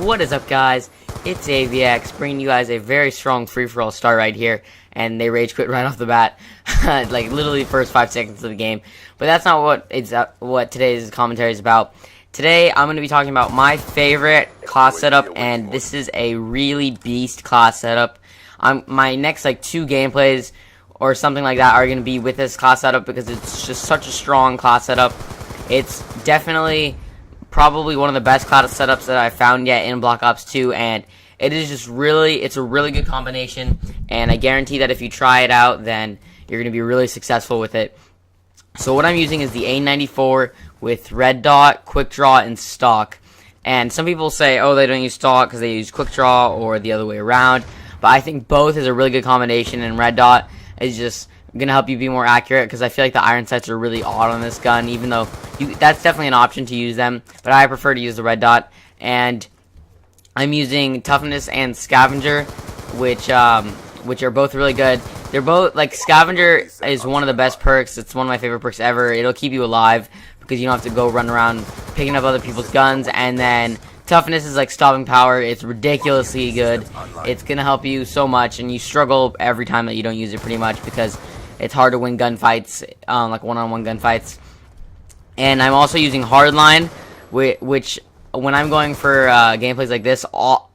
What is up, guys? It's AVX bringing you guys a very strong free-for-all start right here, and they rage quit right off the bat, like literally first 5 seconds of the game. But that's not what today's commentary is about. Today I'm going to be talking about my favorite class setup, and this is a really beast class setup. My next like 2 gameplays or something like that are going to be with this class setup because it's just such a strong class setup. It's definitely probably one of the best class setups that I've found yet in Black Ops 2, and it is just it's a really good combination, and I guarantee that if you try it out, then you're going to be really successful with it. So what I'm using is the A94 with red dot, quick draw, and stock. And some people say, oh, they don't use stock because they use quick draw or the other way around, but I think both is a really good combination, and red dot is just going to help you be more accurate because I feel like the iron sights are really odd on this gun, even though that's definitely an option to use them, but I prefer to use the red dot. And I'm using toughness and scavenger, which are both really good. They're both, like, scavenger is one of the best perks. It's one of my favorite perks ever. It'll keep you alive because you don't have to go run around picking up other people's guns. And then toughness is like stopping power. It's ridiculously good. It's gonna help you so much, and you struggle every time that you don't use it pretty much because it's hard to win gunfights, like one-on-one gunfights. And I'm also using hardline, which when I'm going for gameplays like this,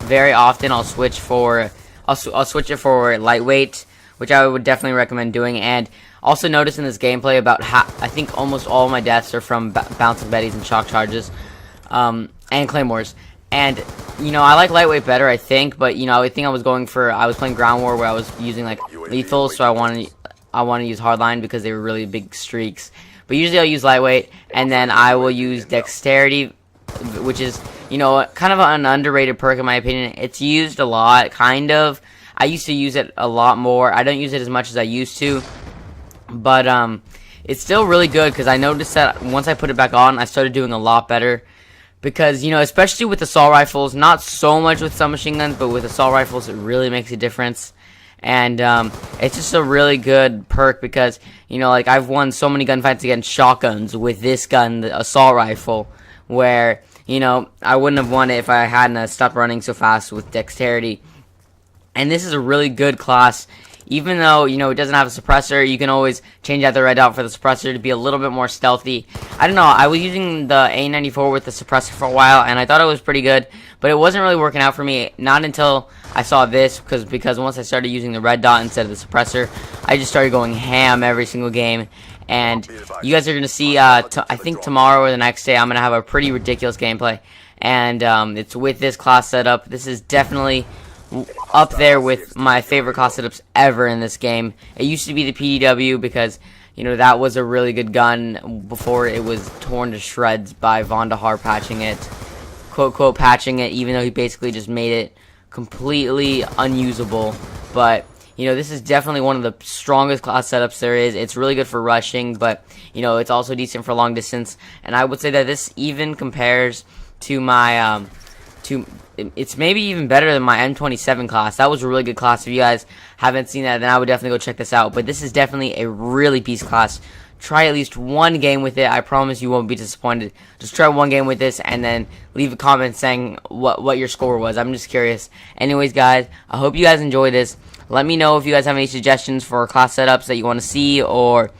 very often I'll switch it for lightweight, which I would definitely recommend doing. And also notice in this gameplay about I think almost all my deaths are from bouncing betties and shock charges, and claymores. And you know, I like lightweight better, I think, but you know, I think I was playing ground war where I was using like lethal, so I want to use hardline because they were really big streaks. But usually I'll use lightweight, and then I will use dexterity, which is, you know, kind of an underrated perk in my opinion. It's used a lot, kind of. I used to use it a lot more. I don't use it as much as I used to, but it's still really good because I noticed that once I put it back on, I started doing a lot better. Because, you know, especially with assault rifles, not so much with submachine guns, but with assault rifles, it really makes a difference. And it's just a really good perk because, you know, like, I've won so many gunfights against shotguns with this gun, the assault rifle, where, you know, I wouldn't have won it if I hadn't stopped running so fast with dexterity. And this is a really good class. Even though, you know, it doesn't have a suppressor, you can always change out the red dot for the suppressor to be a little bit more stealthy. I don't know, I was using the A94 with the suppressor for a while, and I thought it was pretty good, but it wasn't really working out for me, not until I saw this, because once I started using the red dot instead of the suppressor, I just started going ham every single game. And you guys are going to see, I think tomorrow or the next day, I'm going to have a pretty ridiculous gameplay. And it's with this class setup. This is definitely up there with my favorite class setups ever in this game. It used to be the PDW because, you know, that was a really good gun before it was torn to shreds by Von Dahar patching it, quote patching it, even though he basically just made it completely unusable. But, you know, this is definitely one of the strongest class setups there is. It's really good for rushing, but, you know, it's also decent for long distance. And I would say that this even compares to my it's maybe even better than my M27 class. That was a really good class. If you guys haven't seen that, then I would definitely go check this out. But this is definitely a really beast class. Try at least one game with it. I promise you won't be disappointed. Just try one game with this and then leave a comment saying what your score was. I'm just curious. Anyways, guys, I hope you guys enjoy this. Let me know if you guys have any suggestions for class setups that you want to see, or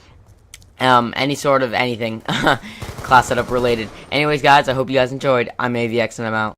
any sort of anything class setup related. Anyways, guys, I hope you guys enjoyed. I'm AVX and I'm out.